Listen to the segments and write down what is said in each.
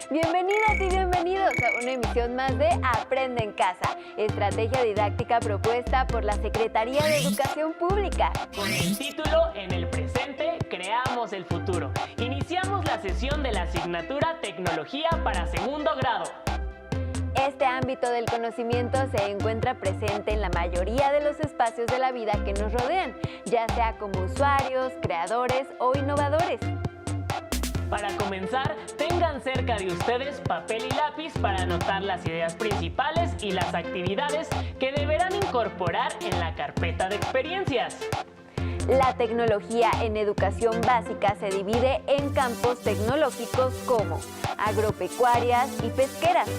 Bienvenidas y bienvenidos a una emisión más de Aprende en Casa, estrategia didáctica propuesta por la Secretaría de Educación Pública. Con el título En el presente creamos el futuro. Iniciamos la sesión de la asignatura Tecnología para segundo grado. Este ámbito del conocimiento se encuentra presente en la mayoría de los espacios de la vida que nos rodean, ya sea como usuarios, creadores o innovadores. Para comenzar, tengan cerca de ustedes papel y lápiz para anotar las ideas principales y las actividades que deberán incorporar en la carpeta de experiencias. La tecnología en educación básica se divide en campos tecnológicos como agropecuarias y pesqueras,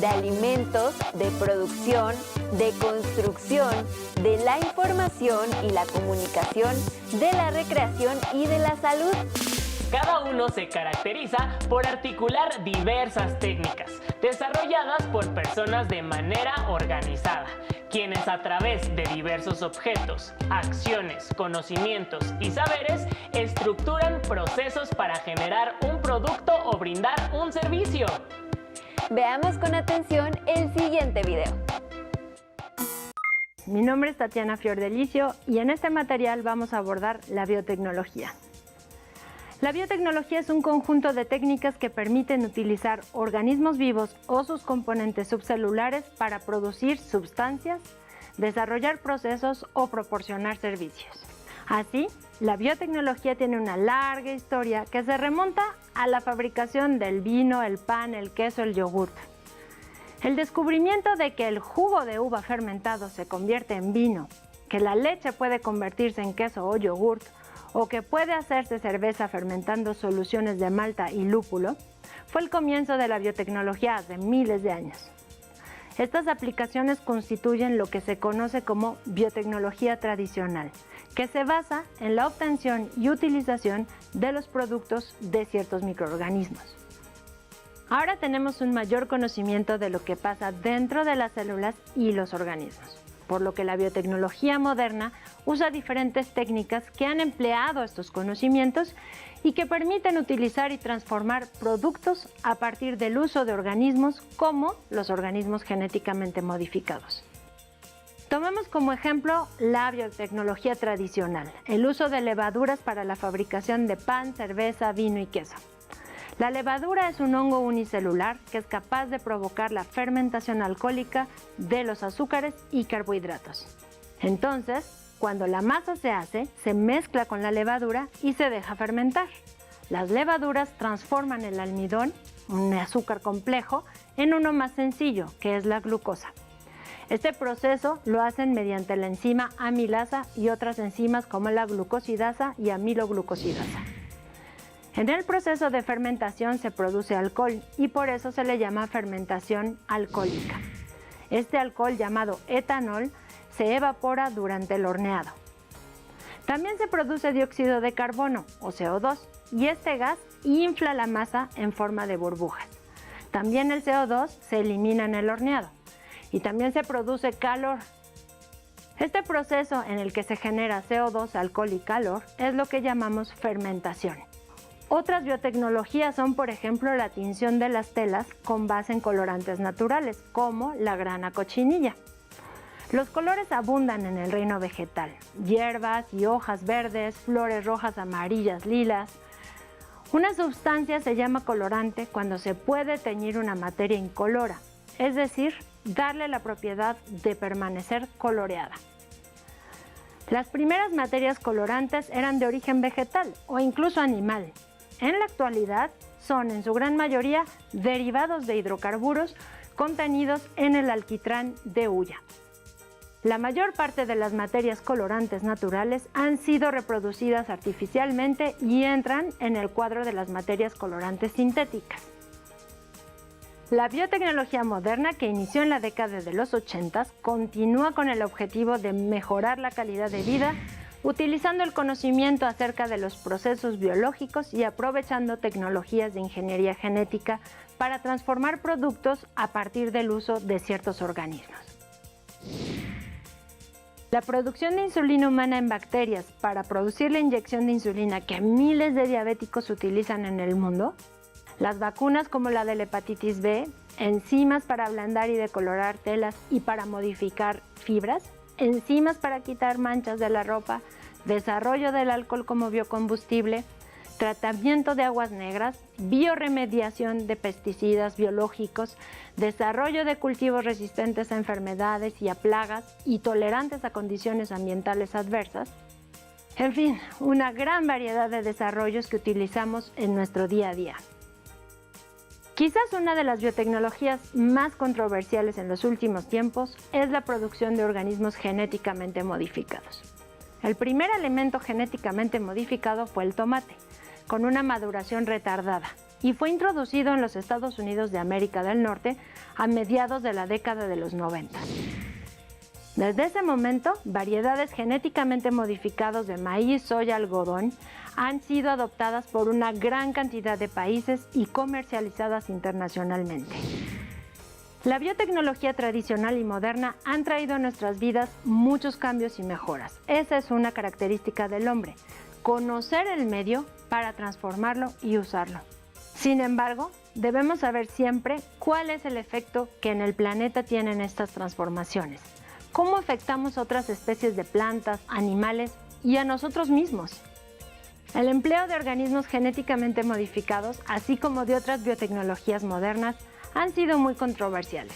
de alimentos, de producción, de construcción, de la información y la comunicación, de la recreación y de la salud. Cada uno se caracteriza por articular diversas técnicas, desarrolladas por personas de manera organizada, quienes a través de diversos objetos, acciones, conocimientos y saberes estructuran procesos para generar un producto o brindar un servicio. Veamos con atención el siguiente video. Mi nombre es Tatiana Fiordelicio y en este material vamos a abordar la biotecnología. La biotecnología es un conjunto de técnicas que permiten utilizar organismos vivos o sus componentes subcelulares para producir sustancias, desarrollar procesos o proporcionar servicios. Así, la biotecnología tiene una larga historia que se remonta a la fabricación del vino, el pan, el queso, el yogurt. El descubrimiento de que el jugo de uva fermentado se convierte en vino, que la leche puede convertirse en queso o yogurt, o que puede hacerse cerveza fermentando soluciones de malta y lúpulo, fue el comienzo de la biotecnología hace miles de años. Estas aplicaciones constituyen lo que se conoce como biotecnología tradicional, que se basa en la obtención y utilización de los productos de ciertos microorganismos. Ahora tenemos un mayor conocimiento de lo que pasa dentro de las células y los organismos, por lo que la biotecnología moderna usa diferentes técnicas que han empleado estos conocimientos y que permiten utilizar y transformar productos a partir del uso de organismos como los organismos genéticamente modificados. Tomemos como ejemplo la biotecnología tradicional, el uso de levaduras para la fabricación de pan, cerveza, vino y queso. La levadura es un hongo unicelular que es capaz de provocar la fermentación alcohólica de los azúcares y carbohidratos. Entonces, cuando la masa se hace, se mezcla con la levadura y se deja fermentar. Las levaduras transforman el almidón, un azúcar complejo, en uno más sencillo, que es la glucosa. Este proceso lo hacen mediante la enzima amilasa y otras enzimas como la glucosidasa y amiloglucosidasa. En el proceso de fermentación se produce alcohol y por eso se le llama fermentación alcohólica. Este alcohol, llamado etanol, se evapora durante el horneado. También se produce dióxido de carbono, o CO2, y este gas infla la masa en forma de burbujas. También el CO2 se elimina en el horneado y también se produce calor. Este proceso en el que se genera CO2, alcohol y calor es lo que llamamos fermentación. Otras biotecnologías son, por ejemplo, la tinción de las telas con base en colorantes naturales, como la grana cochinilla. Los colores abundan en el reino vegetal: hierbas y hojas verdes, flores rojas, amarillas, lilas. Una sustancia se llama colorante cuando se puede teñir una materia incolora, es decir, darle la propiedad de permanecer coloreada. Las primeras materias colorantes eran de origen vegetal o incluso animal. En la actualidad son en su gran mayoría derivados de hidrocarburos contenidos en el alquitrán de hulla. La mayor parte de las materias colorantes naturales han sido reproducidas artificialmente y entran en el cuadro de las materias colorantes sintéticas. La biotecnología moderna, que inició en la década de los 80, continúa con el objetivo de mejorar la calidad de vida utilizando el conocimiento acerca de los procesos biológicos y aprovechando tecnologías de ingeniería genética para transformar productos a partir del uso de ciertos organismos. La producción de insulina humana en bacterias para producir la inyección de insulina que miles de diabéticos utilizan en el mundo, las vacunas como la de la hepatitis B, enzimas para ablandar y decolorar telas y para modificar fibras, enzimas para quitar manchas de la ropa, desarrollo del alcohol como biocombustible, tratamiento de aguas negras, bioremediación de pesticidas biológicos, desarrollo de cultivos resistentes a enfermedades y a plagas y tolerantes a condiciones ambientales adversas. En fin, una gran variedad de desarrollos que utilizamos en nuestro día a día. Quizás una de las biotecnologías más controversiales en los últimos tiempos es la producción de organismos genéticamente modificados. El primer elemento genéticamente modificado fue el tomate, con una maduración retardada, y fue introducido en los Estados Unidos de América del Norte a mediados de la década de los 90. Desde ese momento, variedades genéticamente modificadas de maíz, soya, algodón han sido adoptadas por una gran cantidad de países y comercializadas internacionalmente. La biotecnología tradicional y moderna han traído a nuestras vidas muchos cambios y mejoras. Esa es una característica del hombre, conocer el medio para transformarlo y usarlo. Sin embargo, debemos saber siempre cuál es el efecto que en el planeta tienen estas transformaciones, cómo afectamos a otras especies de plantas, animales y a nosotros mismos. El empleo de organismos genéticamente modificados, así como de otras biotecnologías modernas, han sido muy controversiales.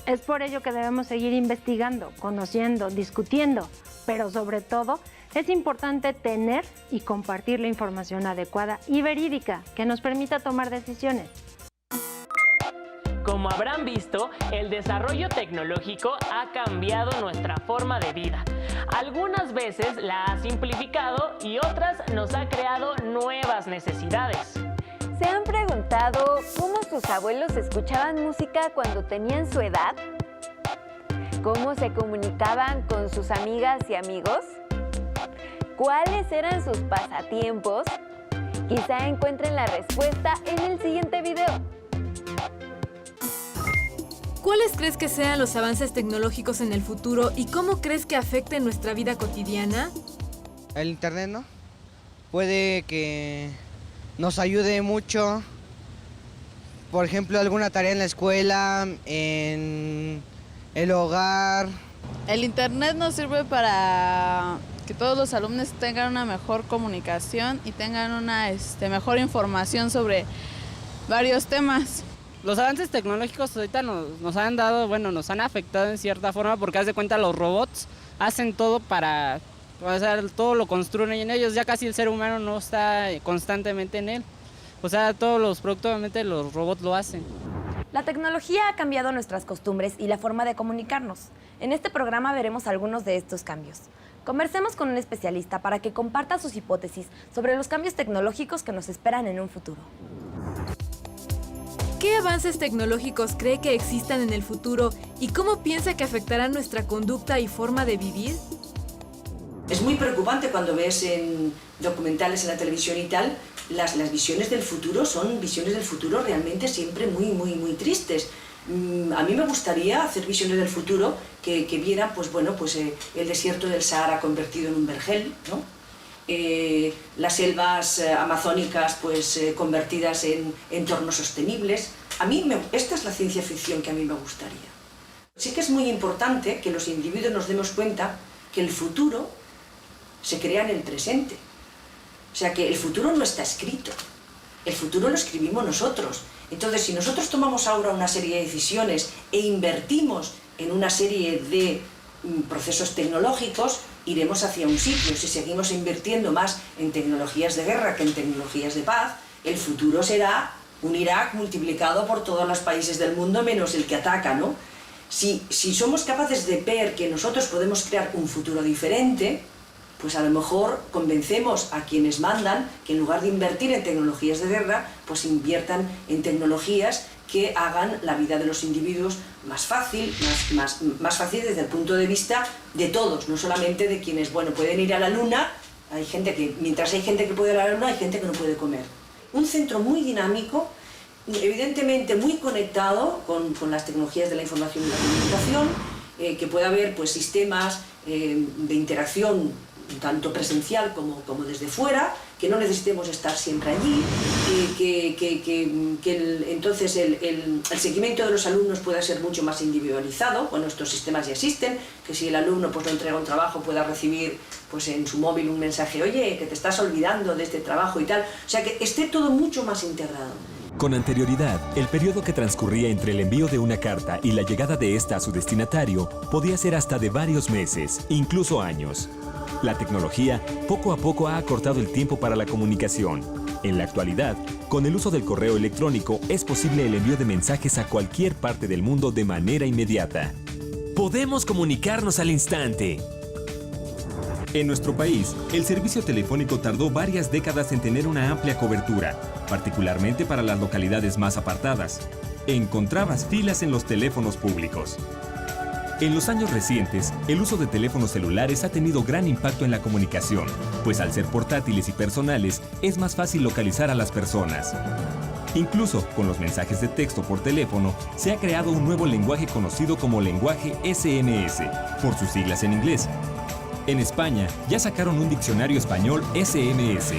Es por ello que debemos seguir investigando, conociendo, discutiendo, pero sobre todo es importante tener y compartir la información adecuada y verídica que nos permita tomar decisiones. Como habrán visto, el desarrollo tecnológico ha cambiado nuestra forma de vida. Algunas veces la ha simplificado y otras nos ha creado nuevas necesidades. ¿Se han preguntado cómo sus abuelos escuchaban música cuando tenían su edad? ¿Cómo se comunicaban con sus amigas y amigos? ¿Cuáles eran sus pasatiempos? Quizá encuentren la respuesta en el siguiente video. ¿Cuáles crees que sean los avances tecnológicos en el futuro y cómo crees que afecten nuestra vida cotidiana? El internet, ¿no? Puede que nos ayude mucho, por ejemplo, alguna tarea en la escuela, en el hogar. El internet nos sirve para que todos los alumnos tengan una mejor comunicación y tengan una mejor información sobre varios temas. Los avances tecnológicos ahorita nos han dado, nos han afectado en cierta forma porque haz de cuenta los robots hacen todo todo lo construyen en ellos, ya casi el ser humano no está constantemente en él. O sea, todos los productos, obviamente los robots lo hacen. La tecnología ha cambiado nuestras costumbres y la forma de comunicarnos. En este programa veremos algunos de estos cambios. Conversemos con un especialista para que comparta sus hipótesis sobre los cambios tecnológicos que nos esperan en un futuro. ¿Qué avances tecnológicos cree que existan en el futuro y cómo piensa que afectarán nuestra conducta y forma de vivir? Es muy preocupante cuando ves en documentales en la televisión y tal, las visiones del futuro son visiones del futuro realmente siempre muy tristes. A mí me gustaría hacer visiones del futuro que vieran el desierto del Sahara convertido en un vergel, ¿no? Las selvas amazónicas convertidas en entornos sostenibles. Esta es la ciencia ficción que a mí me gustaría. Sí que es muy importante que los individuos nos demos cuenta que el futuro se crea en el presente. O sea que el futuro no está escrito, el futuro lo escribimos nosotros. Entonces, si nosotros tomamos ahora una serie de decisiones e invertimos en una serie de procesos tecnológicos, iremos hacia un sitio. Si seguimos invirtiendo más en tecnologías de guerra que en tecnologías de paz, el futuro será un Irak multiplicado por todos los países del mundo menos el que ataca, ¿no? Si somos capaces de ver que nosotros podemos crear un futuro diferente, pues a lo mejor convencemos a quienes mandan que en lugar de invertir en tecnologías de guerra, pues inviertan en tecnologías que hagan la vida de los individuos más fácil, más fácil desde el punto de vista de todos, no solamente de quienes, bueno, pueden ir a la luna. Hay gente que, mientras hay gente que puede ir a la luna, hay gente que no puede comer. Un centro muy dinámico, evidentemente muy conectado con las tecnologías de la información y la comunicación, que pueda haber pues, sistemas de interacción tanto presencial como desde fuera, que no necesitemos estar siempre allí, entonces el seguimiento de los alumnos pueda ser mucho más individualizado. Bueno, estos sistemas ya existen, que si el alumno pues, no entrega un trabajo pueda recibir pues, en su móvil un mensaje, oye, que te estás olvidando de este trabajo y tal, o sea que esté todo mucho más integrado. Con anterioridad, el periodo que transcurría entre el envío de una carta y la llegada de esta a su destinatario podía ser hasta de varios meses, incluso años. La tecnología poco a poco ha acortado el tiempo para la comunicación. En la actualidad, con el uso del correo electrónico es posible el envío de mensajes a cualquier parte del mundo de manera inmediata. Podemos comunicarnos al instante. En nuestro país, el servicio telefónico tardó varias décadas en tener una amplia cobertura, particularmente para las localidades más apartadas. Encontrabas filas en los teléfonos públicos. En los años recientes, el uso de teléfonos celulares ha tenido gran impacto en la comunicación, pues al ser portátiles y personales, es más fácil localizar a las personas. Incluso con los mensajes de texto por teléfono, se ha creado un nuevo lenguaje conocido como lenguaje SMS, por sus siglas en inglés. En España, ya sacaron un diccionario español SMS.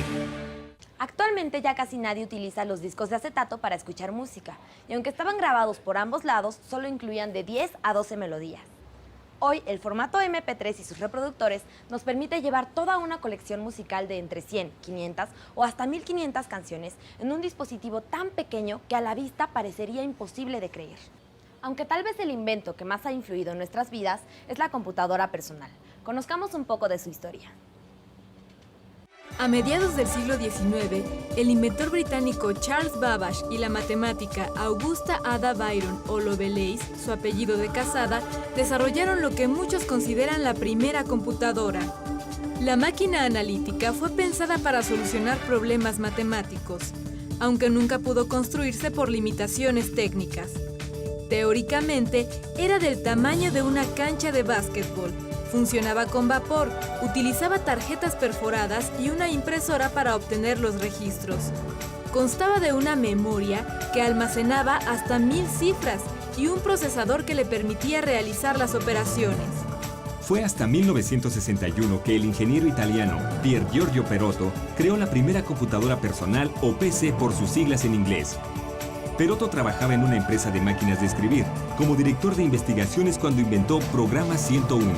Actualmente ya casi nadie utiliza los discos de acetato para escuchar música, y aunque estaban grabados por ambos lados, solo incluían de 10 a 12 melodías. Hoy, el formato MP3 y sus reproductores nos permite llevar toda una colección musical de entre 100, 500 o hasta 1500 canciones en un dispositivo tan pequeño que a la vista parecería imposible de creer. Aunque tal vez el invento que más ha influido en nuestras vidas es la computadora personal. Conozcamos un poco de su historia. A mediados del siglo XIX, el inventor británico Charles Babbage y la matemática Augusta Ada Byron o Lovelace, su apellido de casada, desarrollaron lo que muchos consideran la primera computadora. La máquina analítica fue pensada para solucionar problemas matemáticos, aunque nunca pudo construirse por limitaciones técnicas. Teóricamente, era del tamaño de una cancha de básquetbol. Funcionaba con vapor, utilizaba tarjetas perforadas y una impresora para obtener los registros. Constaba de una memoria que almacenaba hasta 1000 cifras y un procesador que le permitía realizar las operaciones. Fue hasta 1961 que el ingeniero italiano Pier Giorgio Perotto creó la primera computadora personal o PC por sus siglas en inglés. Perotto trabajaba en una empresa de máquinas de escribir, como director de investigaciones cuando inventó Programa 101.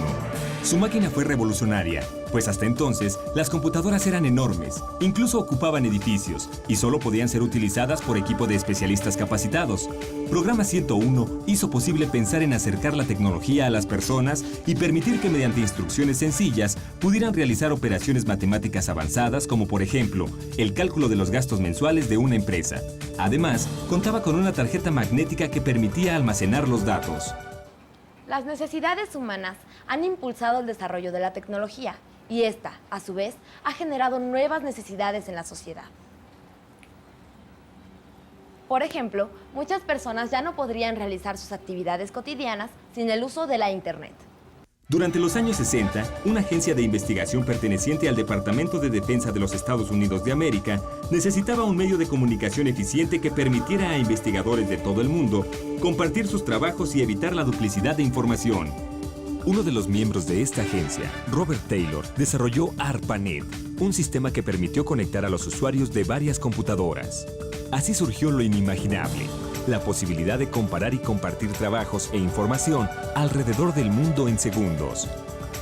Su máquina fue revolucionaria, pues hasta entonces las computadoras eran enormes, incluso ocupaban edificios, y solo podían ser utilizadas por equipo de especialistas capacitados. Programa 101 hizo posible pensar en acercar la tecnología a las personas y permitir que mediante instrucciones sencillas pudieran realizar operaciones matemáticas avanzadas como por ejemplo, el cálculo de los gastos mensuales de una empresa. Además, contaba con una tarjeta magnética que permitía almacenar los datos. Las necesidades humanas han impulsado el desarrollo de la tecnología y esta, a su vez, ha generado nuevas necesidades en la sociedad. Por ejemplo, muchas personas ya no podrían realizar sus actividades cotidianas sin el uso de la Internet. Durante los años 60, una agencia de investigación perteneciente al Departamento de Defensa de los Estados Unidos de América necesitaba un medio de comunicación eficiente que permitiera a investigadores de todo el mundo compartir sus trabajos y evitar la duplicidad de información. Uno de los miembros de esta agencia, Robert Taylor, desarrolló ARPANET, un sistema que permitió conectar a los usuarios de varias computadoras. Así surgió lo inimaginable, la posibilidad de comparar y compartir trabajos e información alrededor del mundo en segundos.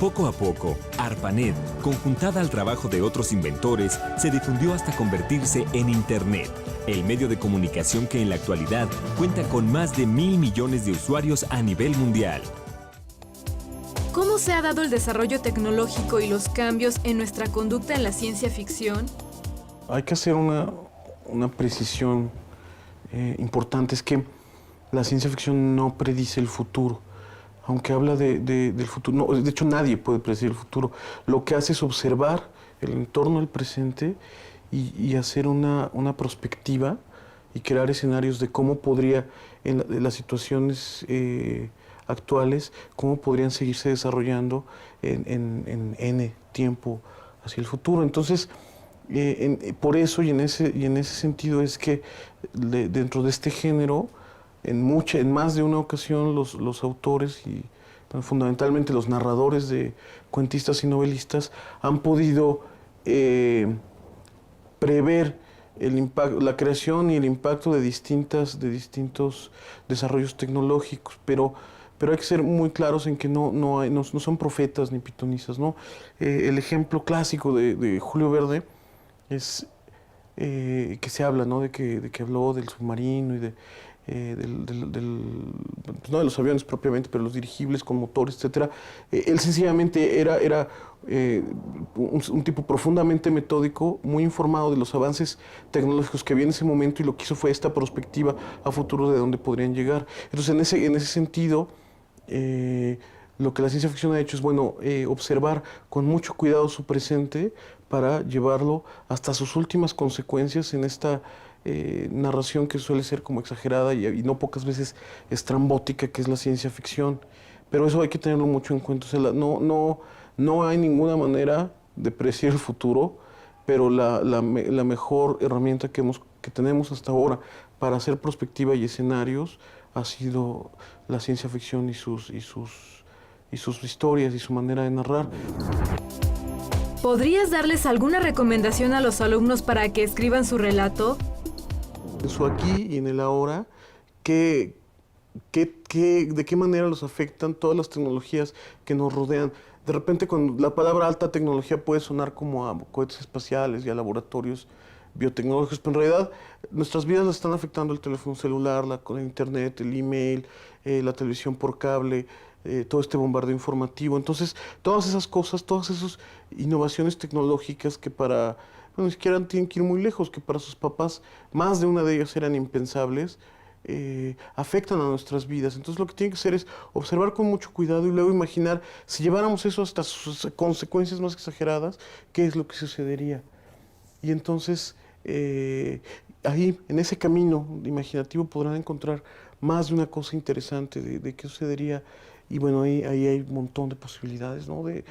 Poco a poco, ARPANET, conjuntada al trabajo de otros inventores, se difundió hasta convertirse en Internet, el medio de comunicación que en la actualidad cuenta con más de 1.000 millones de usuarios a nivel mundial. ¿Cómo se ha dado el desarrollo tecnológico y los cambios en nuestra conducta en la ciencia ficción? Hay que hacer una precisión importante, es que la ciencia ficción no predice el futuro, aunque habla del futuro. No, de hecho, nadie puede predecir el futuro. Lo que hace es observar el entorno del presente y hacer una perspectiva y crear escenarios de cómo podría, en las situaciones actuales, cómo podrían seguirse desarrollando en N tiempo hacia el futuro. Entonces, por eso y en ese sentido es que dentro de este género, en más de una ocasión los autores y fundamentalmente los narradores de cuentistas y novelistas han podido prever el impacto, la creación y el impacto de distintos desarrollos tecnológicos, pero hay que ser muy claros en que no son profetas ni pitonisas, ¿no? El ejemplo clásico de Julio Verne es que se habla, ¿no? de que habló del submarino y pues no de los aviones propiamente, pero los dirigibles con motores, etcétera. Él sencillamente era un tipo profundamente metódico, muy informado de los avances tecnológicos que había en ese momento, y lo que hizo fue esta perspectiva a futuro de dónde podrían llegar. Entonces, en ese sentido, lo que la ciencia ficción ha hecho es, observar con mucho cuidado su presente para llevarlo hasta sus últimas consecuencias en esta narración que suele ser como exagerada y no pocas veces estrambótica, que es la ciencia ficción. Pero eso hay que tenerlo mucho en cuenta. O sea, no hay ninguna manera de predecir el futuro, pero la mejor herramienta que tenemos hasta ahora para hacer perspectiva y escenarios ha sido la ciencia ficción y sus historias y su manera de narrar. ¿Podrías darles alguna recomendación a los alumnos para que escriban su relato? En su aquí y en el ahora, de qué manera los afectan todas las tecnologías que nos rodean. De repente, cuando la palabra alta tecnología puede sonar como a cohetes espaciales y a laboratorios biotecnológicos, pero en realidad nuestras vidas las están afectando el teléfono celular, el internet, el email, la televisión por cable, todo este bombardeo informativo. Entonces, todas esas cosas, todas esas innovaciones tecnológicas que ni siquiera tienen que ir muy lejos, que para sus papás más de una de ellas eran impensables, afectan a nuestras vidas. Entonces, lo que tienen que hacer es observar con mucho cuidado y luego imaginar, si lleváramos eso hasta sus consecuencias más exageradas, qué es lo que sucedería. Y entonces, ahí, en ese camino imaginativo, podrán encontrar más de una cosa interesante de qué sucedería. Y bueno, ahí hay un montón de posibilidades, ¿no? De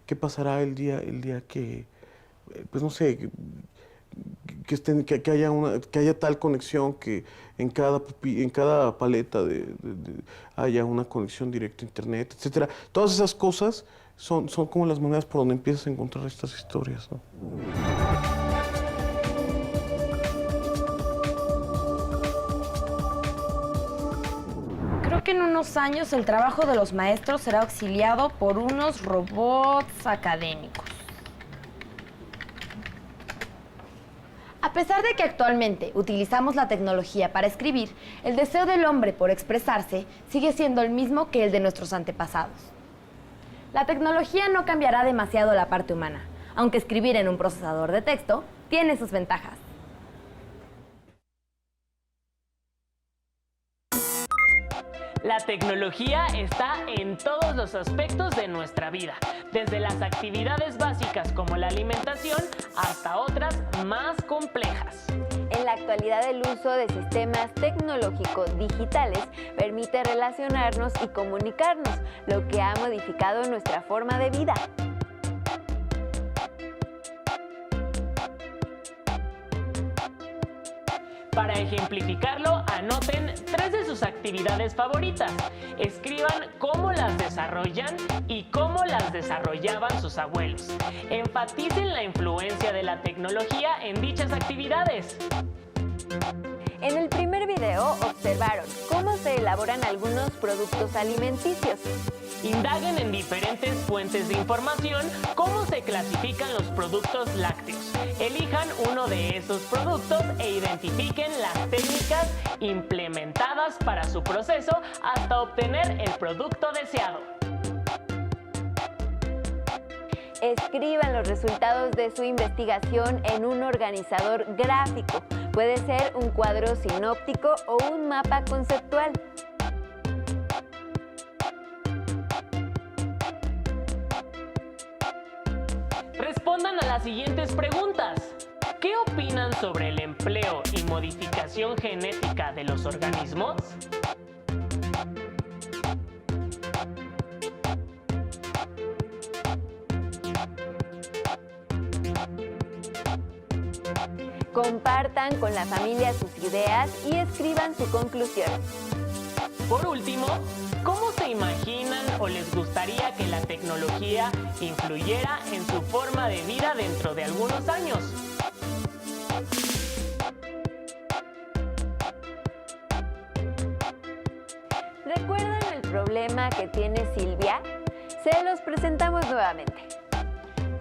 qué pasará el día que, pues no sé, que haya tal conexión que en cada paleta haya una conexión directa a internet, etcétera. Todas esas cosas son como las maneras por donde empiezas a encontrar estas historias, ¿no? Creo que en unos años el trabajo de los maestros será auxiliado por unos robots académicos. A pesar de que actualmente utilizamos la tecnología para escribir, el deseo del hombre por expresarse sigue siendo el mismo que el de nuestros antepasados. La tecnología no cambiará demasiado la parte humana, aunque escribir en un procesador de texto tiene sus ventajas. La tecnología está en todos los aspectos de nuestra vida, desde las actividades básicas como la alimentación hasta otras más complejas. En la actualidad, el uso de sistemas tecnológicos digitales permite relacionarnos y comunicarnos, lo que ha modificado nuestra forma de vida. Para ejemplificarlo, anoten 3 de sus actividades favoritas. Escriban cómo las desarrollan y cómo las desarrollaban sus abuelos. Enfaticen la influencia de la tecnología en dichas actividades. En el primer video observaron cómo se elaboran algunos productos alimenticios. Indaguen en diferentes fuentes de información cómo se clasifican los productos lácteos. Elijan uno de esos productos e identifiquen las técnicas implementadas para su proceso hasta obtener el producto deseado. Escriban los resultados de su investigación en un organizador gráfico. Puede ser un cuadro sinóptico o un mapa conceptual. Respondan a las siguientes preguntas. ¿qué opinan sobre el empleo y modificación genética de los organismos? Compartan con la familia sus ideas y escriban su conclusión. Por último, ¿cómo se imaginan o les gustaría que la tecnología influyera en su forma de vida dentro de algunos años? ¿Recuerdan el problema que tiene Silvia? Se los presentamos nuevamente.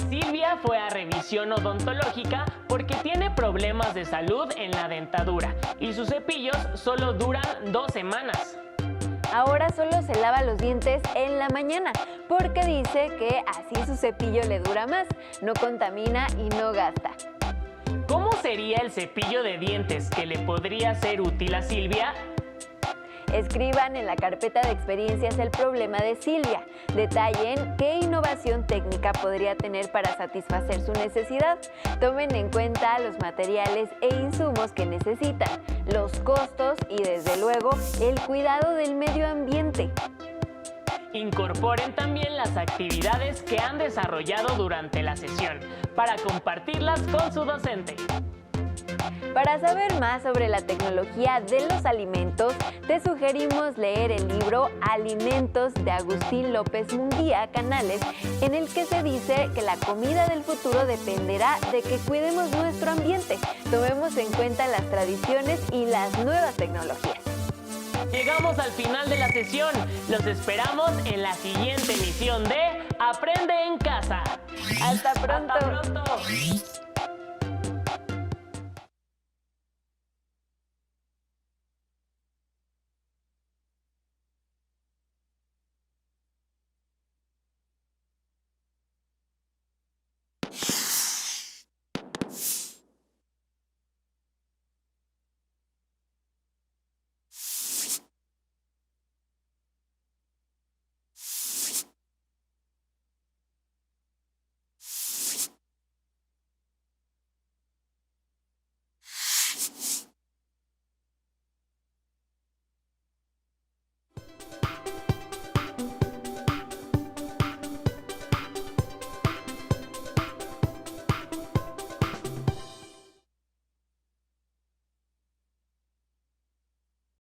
Silvia fue a revisión odontológica porque tiene problemas de salud en la dentadura y sus cepillos solo duran 2 semanas. Ahora solo se lava los dientes en la mañana porque dice que así su cepillo le dura más, no contamina y no gasta. ¿Cómo sería el cepillo de dientes que le podría ser útil a Silvia? Escriban en la carpeta de experiencias el problema de Silvia. Detallen qué innovación técnica podría tener para satisfacer su necesidad. Tomen en cuenta los materiales e insumos que necesitan, los costos y desde luego el cuidado del medio ambiente. Incorporen también las actividades que han desarrollado durante la sesión para compartirlas con su docente. Para saber más sobre la tecnología de los alimentos, te sugerimos leer el libro Alimentos de Agustín López Munguía Canales, en el que se dice que la comida del futuro dependerá de que cuidemos nuestro ambiente, tomemos en cuenta las tradiciones y las nuevas tecnologías. Llegamos al final de la sesión. Los esperamos en la siguiente emisión de Aprende en Casa. ¡Hasta pronto! ¡Hasta pronto!